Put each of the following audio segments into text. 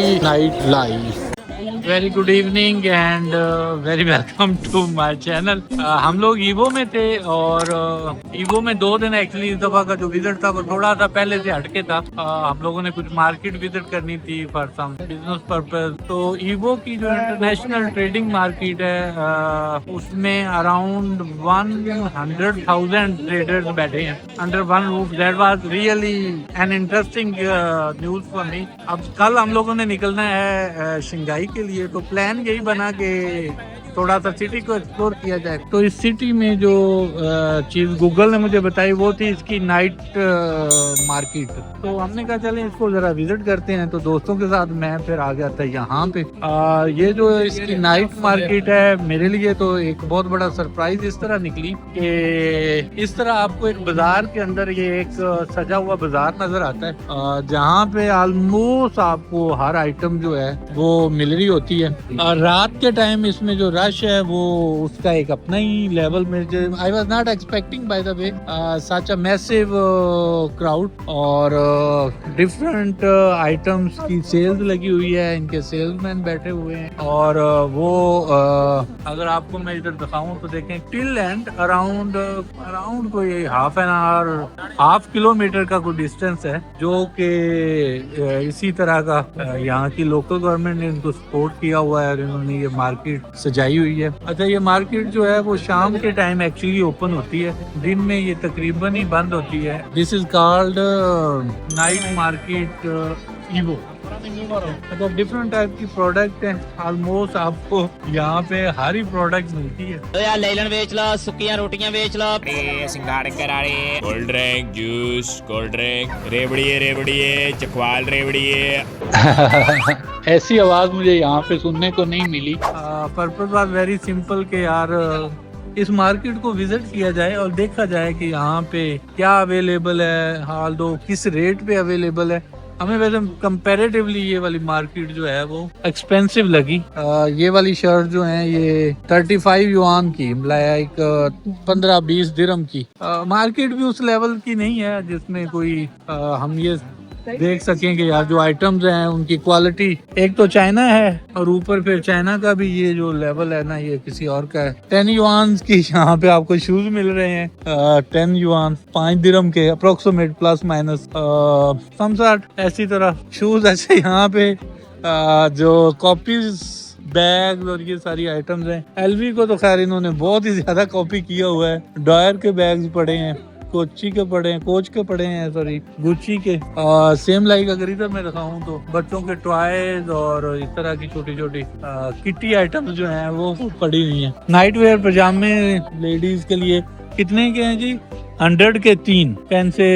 की night life. Very good evening and very welcome to my channel. हम लोग evo में थे और ईवो में 2 दिन एक्चुअली इस दफा का जो विजिट था वो थोड़ा सा पहले से हटके था। हम लोगों ने कुछ मार्केट विजिट करनी थी फॉर सम बिजनेस पर्पस। तो ईवो की जो इंटरनेशनल ट्रेडिंग मार्केट है उसमें अराउंड 100,000 ट्रेडर्स बैठे हैं under one roof. That was really an interesting news for me. अब कल हम लोगों ने निकलना है शंघाई के लिए, तो प्लान यही बना कि थोड़ा सा सिटी को एक्सप्लोर किया जाए। तो इस सिटी में जो चीज़ गूगल ने मुझे बताई वो थी इसकी नाइट मार्केट। तो हमने कहा चलें इसको ज़रा विजिट करते हैं। तो दोस्तों के साथ मैं फिर आ गया था यहाँ पे। ये जो इसकी नाइट मार्केट है मेरे लिए तो एक बहुत बड़ा सरप्राइज इस तरह निकली कि इस तरह आपको एक बाजार के अंदर ये एक सजा हुआ बाजार नजर आता है जहाँ पे ऑलमोस्ट आपको हर आइटम जो है वो मिल रही होती है। और रात के टाइम इसमें जो रश है वो उसका एक अपना ही लेवल में, I was not expecting bye the way such a massive crowd. और डिफरेंट आइटम्स की सेल्स लगी हुई है, इनके सेल्समैन बैठे हुए हैं। और वो अगर आपको मैं इधर दिखाऊं तो देखें टिल एंड अराउंड कोई half an hour, half kilometre का कोई डिस्टेंस है जो कि इसी तरह का यहाँ की लोकल गवर्नमेंट ने इनको सपोर्ट किया हुआ है और इन्होंने ये मार्केट सजाई हुई है। अच्छा, ये मार्केट जो है वो शाम के टाइम एक्चुअली ओपन होती है, दिन में ये तकरीबन ही बंद होती है। This is called night market evo. मतलब डिफरेंट टाइप की प्रोडक्ट है, ऑलमोस्ट आपको यहाँ पे हर ही प्रोडक्ट मिलती है। तो यार लेलन बेच लो, सुक्कियां रोटियां बेच लो, सिंगाड़े कराड़े, cold drink, juice, cold drink, रेवड़िए, चकवाल रेवड़िए। ऐसी आवाज मुझे यहाँ पे सुनने को नहीं मिली। पर्पस वाज वेरी सिंपल के यार इस मार्केट को विजिट किया जाए और देखा जाए कि यहाँ पे क्या अवेलेबल है, हाल दो किस रेट पे अवेलेबल है। हमें वैसे कंपैरेटिवली ये वाली मार्केट जो है वो एक्सपेंसिव लगी। ये वाली शर्ट जो है ये 35 युआन की, लाइक 15-20 दिरहम की। मार्केट भी उस लेवल की नहीं है जिसमें कोई हम ये देख सकें कि यार जो आइटम्स हैं उनकी क्वालिटी, एक तो चाइना है और ऊपर फिर चाइना का भी ये जो लेवल है ना ये किसी और का है। 10 युआन की यहाँ पे आपको शूज मिल रहे हैं 10 युआन 5 दिरहम के अप्रोक्सीमेट प्लस माइनस समसाट ऐसी तरह शूज। अच्छा, यहाँ पे जो कॉपीज, बैग और ये सारी आइटम्स हैं। एलवी को तो खैर इन्होंने बहुत ही ज्यादा कॉपी किया हुआ है। डॉयर के बैग्स पड़े हैं, कोची के पड़े हैं, कोच के पड़े हैं, सॉरी गुच्ची के। सेम लाइक अगर इधर मैं दिखाऊं तो बच्चों के टॉयज और इस तरह की छोटी छोटी किटी आइटम्स जो हैं वो पड़ी हुई हैं। नाइट वेयर पजामे लेडीज के लिए कितने के हैं जी? 100 के 3, 10 से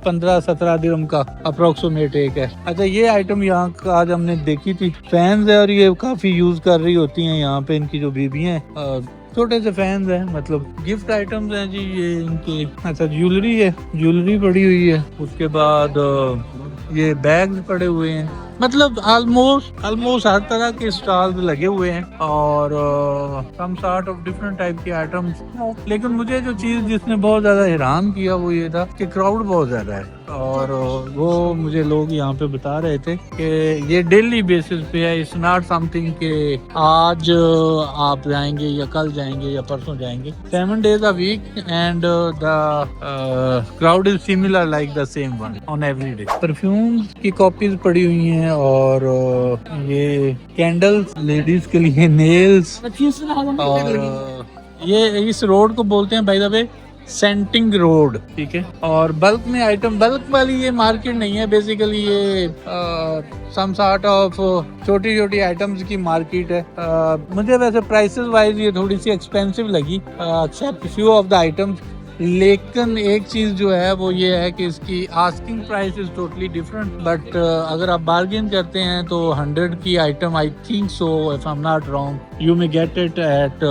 15-17 दिरहम का अप्रोक्सीमेट एक है। अच्छा, ये आइटम यहाँ का आज हमने देखी थी, फैंस है और ये काफी यूज कर रही होती हैं यहाँ पे इनकी जो बीबियां हैं। छोटे से फैंस हैं, मतलब गिफ्ट आइटम्स हैं जी ये इनके। अच्छा, ज्वेलरी है, ज्वेलरी पड़ी हुई है। उसके बाद ये बैग्स पड़े हुए हैं। मतलब ऑलमोस्ट हर तरह के स्टॉल्स लगे हुए हैं और some sort of different type के आइटम्स। लेकिन मुझे जो चीज जिसने बहुत ज्यादा हैरान किया वो ये था कि क्राउड बहुत ज्यादा है। और वो मुझे लोग यहाँ पे बता रहे थे कि ये डेली बेसिस पे है, इट्स नॉट समथिंग कि आज आप जाएंगे या कल जाएंगे या परसों जाएंगे। 7 days a week and the crowd is similar like the same one on every day। Perfumes की कॉपीज पड़ी हुई हैं और ये कैंडल्स लेडीज के लिए, नेल्स। और ये इस रोड को बोलते हैं बाय द वे सेंटिंग रोड, ठीक है। और बल्क में आइटम, बल्क वाली ये मार्केट नहीं है, बेसिकली ये सम सॉर्ट ऑफ छोटी छोटी आइटम्स की मार्केट है। मुझे वैसे प्राइसेस वाइज ये थोड़ी सी एक्सपेंसिव लगी except few of the items. लेकिन एक चीज जो है वो ये है कि इसकी asking price is totally different. But अगर आप बार्गेन करते हैं तो 100 की item, I think so if I am not wrong, you may get it at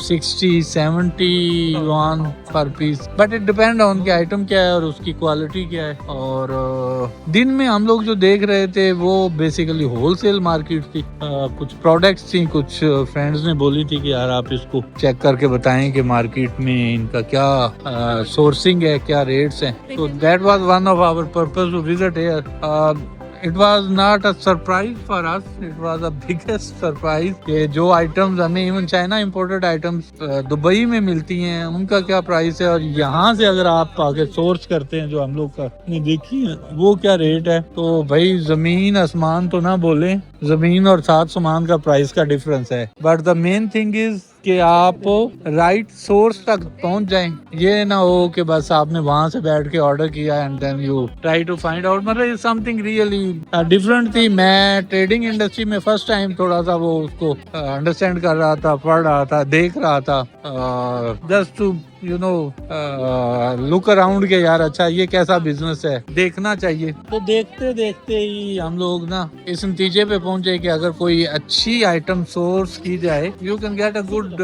60-70 yuan per piece, but it depend on कि आइटम क्या है और उसकी क्वालिटी क्या है। और दिन में हम लोग जो देख रहे थे वो बेसिकली होलसेल मार्केट थी। कुछ प्रोडक्ट्स थी, कुछ फ्रेंड्स ने बोली थी कि यार आप इसको चेक करके बताएं कि मार्केट में इनका क्या सोर्सिंग है, क्या रेट्स हैं। तो that was one of our purpose to visit here. It was not a surprise for us, it was a biggest surprise कि जो आइटम्स हमें even China imported items Dubai में मिलती हैं उनका क्या प्राइस है, और यहाँ से अगर आप आगे सोर्स करते हैं जो हम लोग का देखिए वो क्या रेट है। तो भाई जमीन आसमान तो ना बोले, जमीन और सात समान का प्राइस का डिफरेंस है। But the main thing is कि आप राइट सोर्स तक पहुंच जाएं, ये ना हो कि बस आपने वहां से बैठ के ऑर्डर किया and then you try to find out. मतलब समथिंग रियली डिफरेंट थी। मैं ट्रेडिंग इंडस्ट्री में फर्स्ट टाइम थोड़ा सा वो उसको अंडरस्टैंड कर रहा था, पढ़ रहा था, देख रहा था, just to you know look around के यार अच्छा ये कैसा बिजनेस है, देखना चाहिए। तो देखते देखते ही हम लोग ना इस नतीजे पे पहुंचे कि अगर कोई अच्छी आइटम सोर्स की जाए you can get a good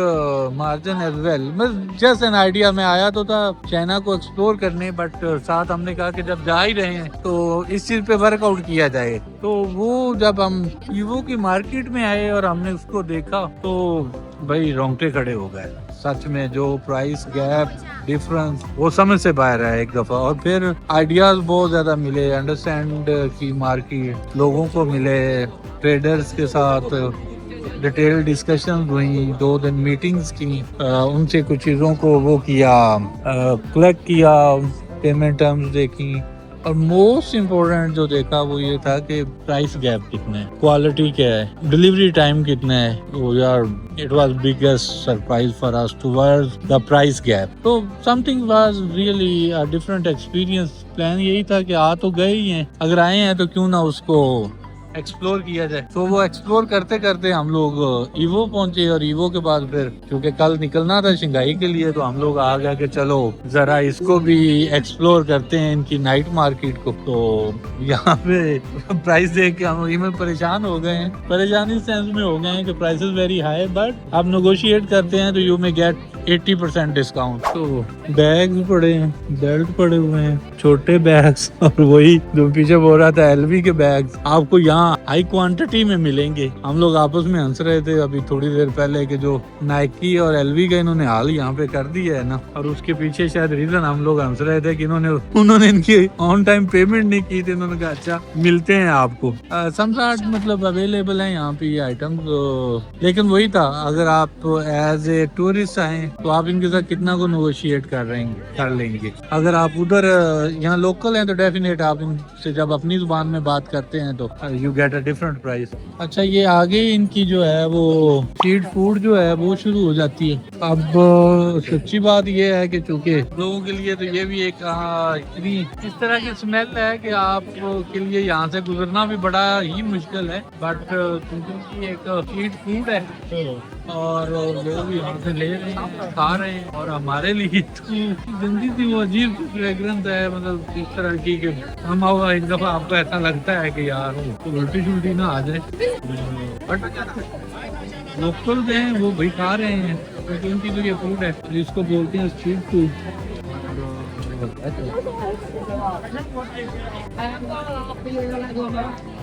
margin as well. मैं जस्ट एन आइडिया में आया तो था चाइना को एक्सप्लोर करने, बट साथ हमने कहा कि जब जा ही रहे हैं तो इस चीज पे वर्कआउट किया जाए। तो वो जब हम ईवो की मार्केट में आए और हमने उसको देखा तो भाई रोंगटे खड़े हो गए। सच में जो प्राइस गैप डिफरेंस वो समझ से बाहर है एक दफा। और फिर आइडियाज बहुत ज्यादा मिले, अंडरस्टैंड की मार्केट लोगों को मिले, ट्रेडर्स के साथ डिटेल डिस्कशन हुई, 2 दिन मीटिंग्स की, उनसे कुछ चीज़ों को वो किया, कलेक्ट किया, पेमेंट टर्म्स देखी। और मोस्ट इम्पोर्टेंट जो देखा वो ये था कि प्राइस गैप कितना है, क्वालिटी क्या है, डिलीवरी टाइम कितना है। वो यार it was biggest surprise for us towards the price gap. तो something was really a different experience. Plan यही था कि आ तो गए ही हैं, अगर आए हैं तो क्यों ना उसको एक्सप्लोर किया जाए। तो वो एक्सप्लोर करते करते हम लोग ईवो पहुंचे, और ईवो के बाद फिर क्योंकि कल निकलना था शंघाई के लिए तो हम लोग आ गए कि चलो जरा इसको भी एक्सप्लोर करते हैं, इनकी नाइट मार्केट को। तो यहाँ पे प्राइस देख के हम इवन परेशान हो गए हैं, परेशानी सेंस में हो गए हैं कि प्राइसेस वेरी हाई, बट आप नेगोशिएट करते हैं तो यू मे गेट 80% डिस्काउंट। तो बैग्स पड़े हैं, बेल्ट पड़े हुए हैं, छोटे बैग्स, और वही जो पीछे बोल रहा था एलवी के बैग्स आपको यहाँ हाई क्वांटिटी में मिलेंगे। हम लोग आपस में हंस रहे थे अभी थोड़ी देर पहले कि जो नाइकी और एलवी का इन्होंने हाल यहाँ पे कर दिया है ना, और उसके पीछे शायद रीजन हम लोग हंस रहे थे कि उन्होंने इनकी ऑन टाइम पेमेंट नहीं की थी। इन्होंने कहा अच्छा मिलते हैं आपको। समझाट मतलब अवेलेबल है यहाँ पे ये आइटम। लेकिन वही था, अगर आप एज ए टूरिस्ट आए तो आप इनके साथ कितना को नेगोशिएट कर लेंगे। अगर आप उधर यहाँ लोकल हैं तो डेफिनेट आप इनसे जब अपनी जुबान में बात करते हैं तो you get a different price. अच्छा ये आगे इनकी जो है वो स्ट्रीट फूड जो है वो शुरू हो जाती है। अब सच्ची बात ये है कि चूंकि लोगों के लिए तो ये भी एक इतनी इस तरह की स्मेल है कि आप के लिए यहाँ से गुजरना भी बड़ा ही मुश्किल है, बट क्योंकि एक स्ट्रीट फूड है और लोग यहाँ से ले रहे हैं, खा रहे हैं, और हमारे लिए तो गंदी सी वो अजीब फ्रेग्रेंस है, मतलब इस तरह की कि हम एक दफा आपको ऐसा लगता है कि यार तो उल्टी शुल्टी ना आ जाए। बट लोकल हैं वो भाई खा रहे हैं क्योंकि उनकी तो ये फूड है जिसको बोलते हैं स्ट्रीट फूड।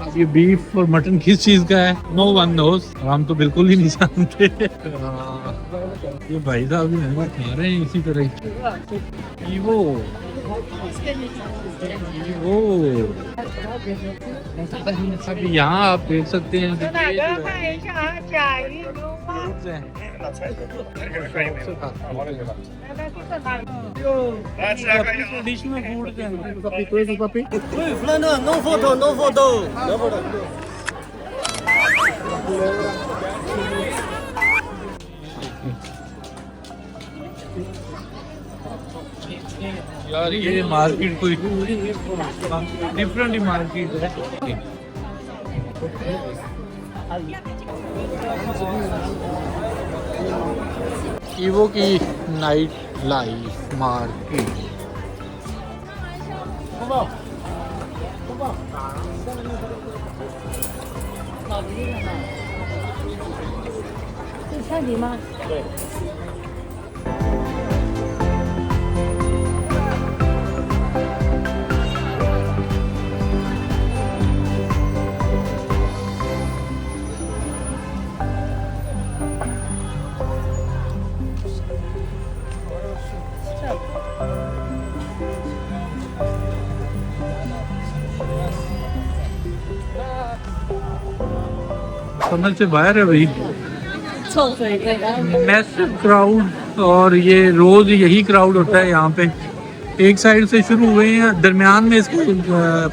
अब ये बीफ और मटन किस चीज का है नो वन नोज, हम तो बिल्कुल ही नहीं जानते। ये भाई साहब भी खा रहे हैं इसी तरह ही। वो अभी यहाँ आप देख सकते हैं traditional food. No photo, no photo. यार ये मार्केट कोई डिफरेंट ही मार्केट है। ईवो की नाइट लाइफ मार्केट। समझ से बाहर है भाई, मैसिव क्राउड। और ये रोज यही क्राउड होता है यहाँ पे। एक साइड से शुरू हुए हैं, दरमियान में इसके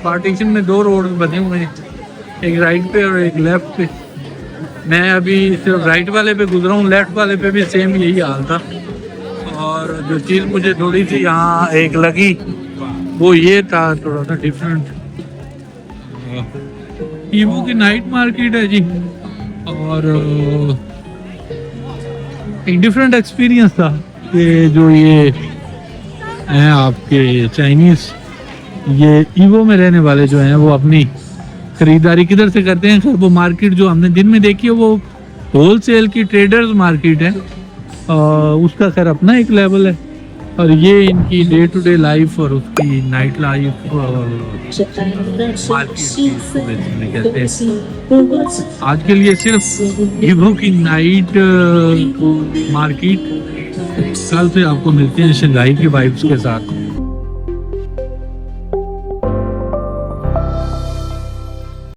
पार्टीशन में 2 रोड बने हुए हैं, एक राइट पे और एक लेफ्ट पे। मैं अभी सिर्फ राइट वाले पे गुजरा हूँ, लेफ्ट वाले पे भी सेम यही हाल था। और जो चीज़ मुझे थोड़ी सी यहाँ एक लगी वो ये था, थोड़ा सा डिफरेंट। ईवो की नाइट मार्केट है जी, और एक डिफरेंट एक्सपीरियंस था कि जो ये हैं आपके चाइनीज, ये ईवो में रहने वाले जो हैं वो अपनी खरीदारी किधर से करते हैं। वो मार्केट जो हमने दिन में देखी है वो होलसेल की ट्रेडर्स मार्केट है, उसका खैर अपना एक लेवल है। और ये इनकी डे टू डे लाइफ और उसकी नाइट लाइफ कहते हैं। आज के लिए सिर्फ ईवो की नाइट मार्केट, कल से आपको मिलते हैं शंघाई की वाइब्स के साथ।